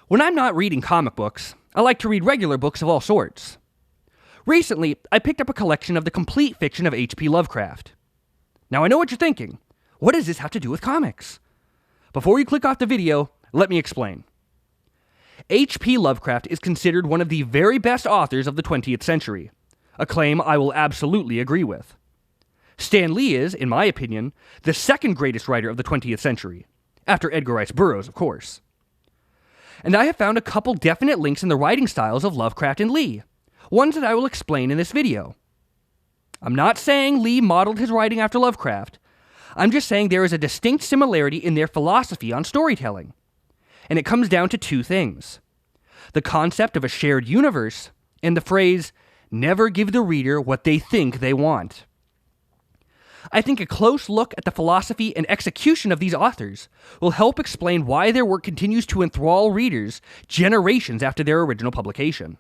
When I'm not reading comic books, I like to read regular books of all sorts. Recently, I picked up a collection of the complete fiction of H.P. Lovecraft. Now I know what you're thinking. What does this have to do with comics? Before you click off the video, let me explain. H.P. Lovecraft is considered one of the very best authors of the 20th century, a claim I will absolutely agree with. Stan Lee is, in my opinion, the second greatest writer of the 20th century, after Edgar Rice Burroughs, of course. And I have found a couple definite links in the writing styles of Lovecraft and Lee, ones that I will explain in this video. I'm not saying Lee modeled his writing after Lovecraft. I'm just saying there is a distinct similarity in their philosophy on storytelling. And it comes down to two things: the concept of a shared universe and the phrase, never give the reader what they think they want. I think a close look at the philosophy and execution of these authors will help explain why their work continues to enthrall readers generations after their original publication.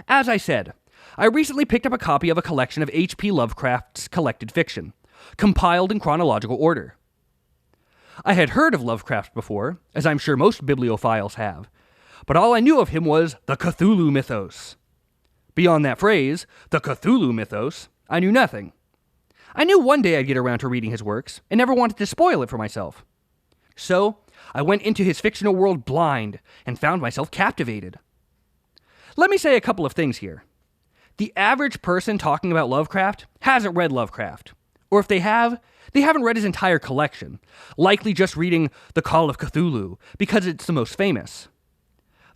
As I said, I recently picked up a copy of a collection of H.P. Lovecraft's collected fiction, compiled in chronological order. I had heard of Lovecraft before, as I'm sure most bibliophiles have, but all I knew of him was the Cthulhu mythos. Beyond that phrase, the Cthulhu mythos, I knew nothing. I knew one day I'd get around to reading his works, and never wanted to spoil it for myself. So, I went into his fictional world blind, and found myself captivated. Let me say a couple of things here. The average person talking about Lovecraft hasn't read Lovecraft. Or if they have, they haven't read his entire collection, likely just reading The Call of Cthulhu, because it's the most famous.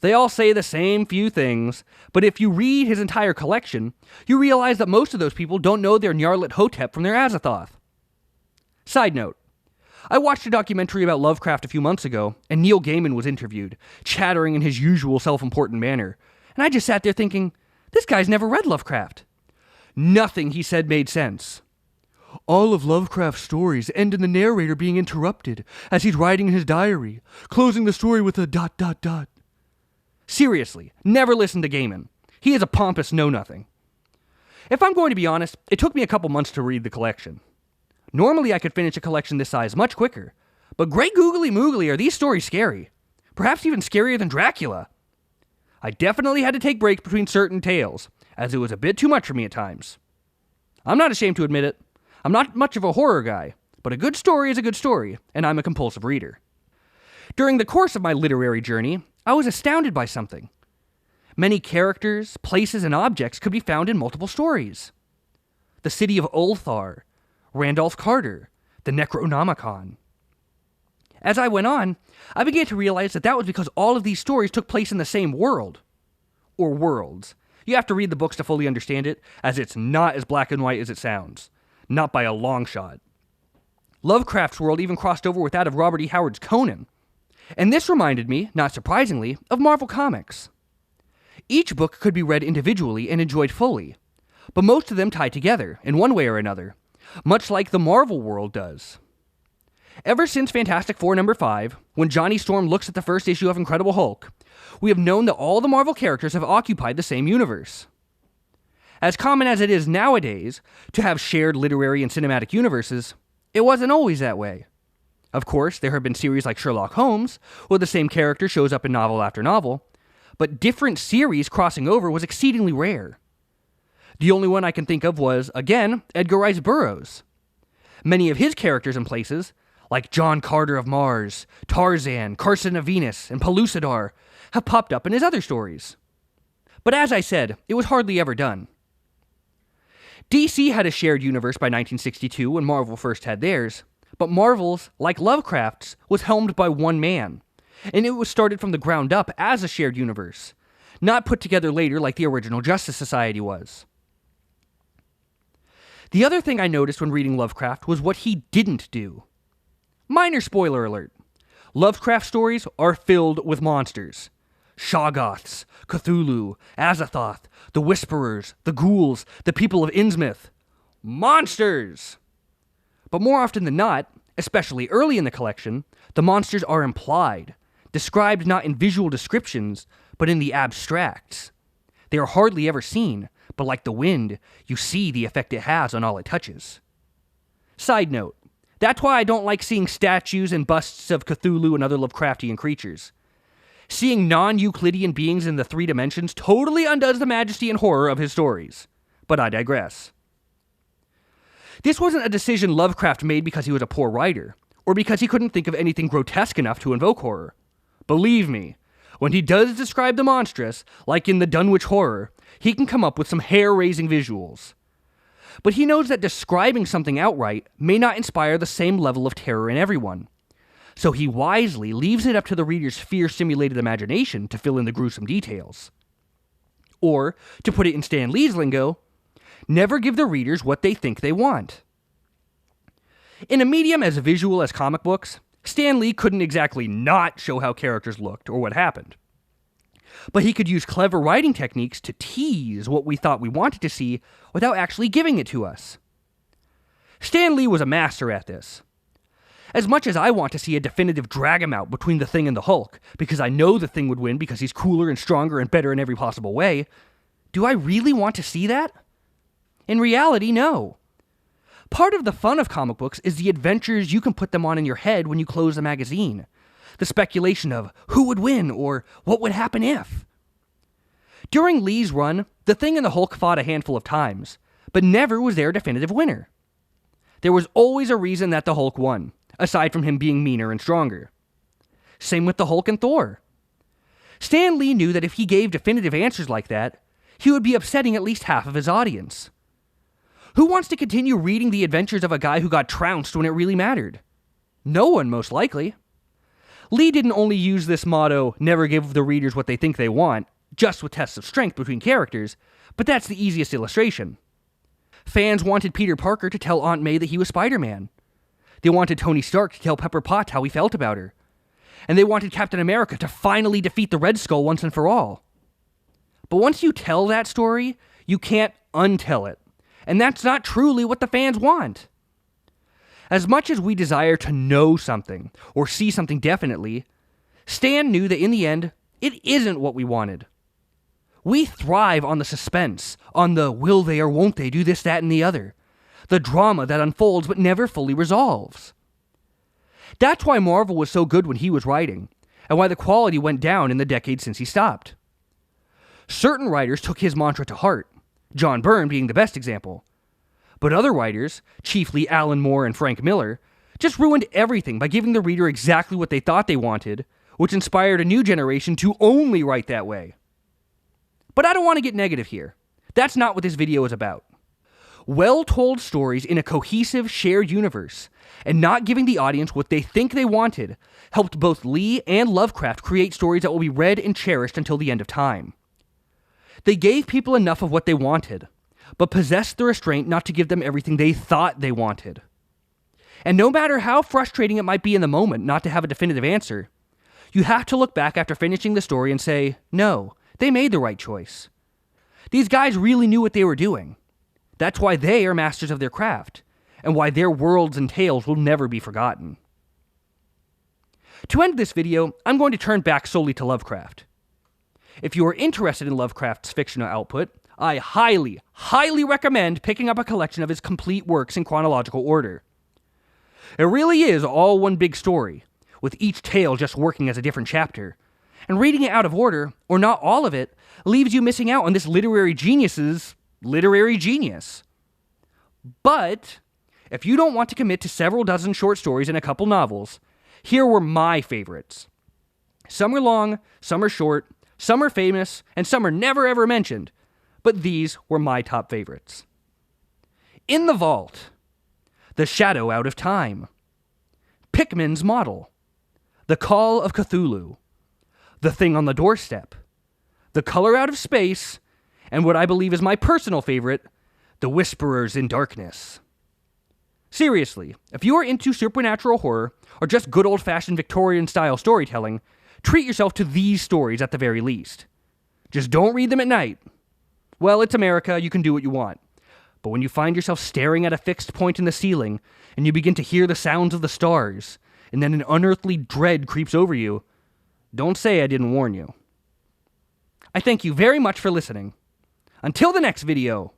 They all say the same few things, but if you read his entire collection, you realize that most of those people don't know their Nyarlathotep from their Azathoth. Side note, I watched a documentary about Lovecraft a few months ago, and Neil Gaiman was interviewed, chattering in his usual self-important manner, and I just sat there thinking, this guy's never read Lovecraft. Nothing he said made sense. All of Lovecraft's stories end in the narrator being interrupted as he's writing in his diary, closing the story with a ... Seriously, never listen to Gaiman. He is a pompous know-nothing. If I'm going to be honest, it took me a couple months to read the collection. Normally I could finish a collection this size much quicker, but great googly moogly are these stories scary. Perhaps even scarier than Dracula. I definitely had to take breaks between certain tales, as it was a bit too much for me at times. I'm not ashamed to admit it. I'm not much of a horror guy, but a good story is a good story, and I'm a compulsive reader. During the course of my literary journey, I was astounded by something. Many characters, places, and objects could be found in multiple stories. The city of Ulthar, Randolph Carter, the Necronomicon. As I went on, I began to realize that was because all of these stories took place in the same world. Or worlds. You have to read the books to fully understand it, as it's not as black and white as it sounds. Not by a long shot. Lovecraft's world even crossed over with that of Robert E. Howard's Conan. And this reminded me, not surprisingly, of Marvel Comics. Each book could be read individually and enjoyed fully, but most of them tie together, in one way or another, much like the Marvel world does. Ever since Fantastic Four number 5, when Johnny Storm looks at the first issue of Incredible Hulk, we have known that all the Marvel characters have occupied the same universe. As common as it is nowadays to have shared literary and cinematic universes, it wasn't always that way. Of course, there have been series like Sherlock Holmes, where the same character shows up in novel after novel, but different series crossing over was exceedingly rare. The only one I can think of was, again, Edgar Rice Burroughs. Many of his characters and places, like John Carter of Mars, Tarzan, Carson of Venus, and Pellucidar, have popped up in his other stories. But as I said, it was hardly ever done. DC had a shared universe by 1962 when Marvel first had theirs, but Marvel's, like Lovecraft's, was helmed by one man, and it was started from the ground up as a shared universe, not put together later like the original Justice Society was. The other thing I noticed when reading Lovecraft was what he didn't do. Minor spoiler alert. Lovecraft stories are filled with monsters. Shoggoths, Cthulhu, Azathoth, the Whisperers, the Ghouls, the people of Innsmouth. Monsters! But more often than not, especially early in the collection, the monsters are implied, described not in visual descriptions, but in the abstracts. They are hardly ever seen, but like the wind, you see the effect it has on all it touches. Side note, that's why I don't like seeing statues and busts of Cthulhu and other Lovecraftian creatures. Seeing non-Euclidean beings in the 3 dimensions totally undoes the majesty and horror of his stories. But I digress. This wasn't a decision Lovecraft made because he was a poor writer, or because he couldn't think of anything grotesque enough to invoke horror. Believe me, when he does describe the monstrous, like in the Dunwich Horror, he can come up with some hair-raising visuals. But he knows that describing something outright may not inspire the same level of terror in everyone. So he wisely leaves it up to the reader's fear-stimulated imagination to fill in the gruesome details. Or, to put it in Stan Lee's lingo, never give the readers what they think they want. In a medium as visual as comic books, Stan Lee couldn't exactly not show how characters looked or what happened. But he could use clever writing techniques to tease what we thought we wanted to see without actually giving it to us. Stan Lee was a master at this. As much as I want to see a definitive drag-em-out between the Thing and the Hulk, because I know the Thing would win because he's cooler and stronger and better in every possible way, do I really want to see that? In reality, no. Part of the fun of comic books is the adventures you can put them on in your head when you close the magazine. The speculation of who would win or what would happen if. During Lee's run, the Thing and the Hulk fought a handful of times, but never was there a definitive winner. There was always a reason that the Hulk won, aside from him being meaner and stronger. Same with the Hulk and Thor. Stan Lee knew that if he gave definitive answers like that, he would be upsetting at least half of his audience. Who wants to continue reading the adventures of a guy who got trounced when it really mattered? No one, most likely. Lee didn't only use this motto, never give the readers what they think they want, just with tests of strength between characters, but that's the easiest illustration. Fans wanted Peter Parker to tell Aunt May that he was Spider-Man. They wanted Tony Stark to tell Pepper Potts how he felt about her. And they wanted Captain America to finally defeat the Red Skull once and for all. But once you tell that story, you can't untell it. And that's not truly what the fans want. As much as we desire to know something, or see something definitely, Stan knew that in the end, it isn't what we wanted. We thrive on the suspense, on the will they or won't they do this, that, and the other. The drama that unfolds but never fully resolves. That's why Marvel was so good when he was writing, and why the quality went down in the decades since he stopped. Certain writers took his mantra to heart, John Byrne being the best example. But other writers, chiefly Alan Moore and Frank Miller, just ruined everything by giving the reader exactly what they thought they wanted, which inspired a new generation to only write that way. But I don't want to get negative here. That's not what this video is about. Well-told stories in a cohesive, shared universe, and not giving the audience what they think they wanted, helped both Lee and Lovecraft create stories that will be read and cherished until the end of time. They gave people enough of what they wanted, but possessed the restraint not to give them everything they thought they wanted. And no matter how frustrating it might be in the moment not to have a definitive answer, you have to look back after finishing the story and say, no, they made the right choice. These guys really knew what they were doing. That's why they are masters of their craft, and why their worlds and tales will never be forgotten. To end this video, I'm going to turn back solely to Lovecraft. If you are interested in Lovecraft's fictional output, I highly, highly recommend picking up a collection of his complete works in chronological order. It really is all one big story, with each tale just working as a different chapter, and reading it out of order, or not all of it, leaves you missing out on this literary genius's literary genius. But if you don't want to commit to several dozen short stories and a couple novels, here were my favorites. Some are long, some are short, some are famous, and some are never ever mentioned, but these were my top favorites. In the Vault, The Shadow Out of Time, Pickman's Model, The Call of Cthulhu, The Thing on the Doorstep, The Color Out of Space, and what I believe is my personal favorite, The Whisperers in Darkness. Seriously, if you are into supernatural horror, or just good old-fashioned Victorian-style storytelling, treat yourself to these stories at the very least. Just don't read them at night. Well, it's America, you can do what you want. But when you find yourself staring at a fixed point in the ceiling, and you begin to hear the sounds of the stars, and then an unearthly dread creeps over you, don't say I didn't warn you. I thank you very much for listening. Until the next video,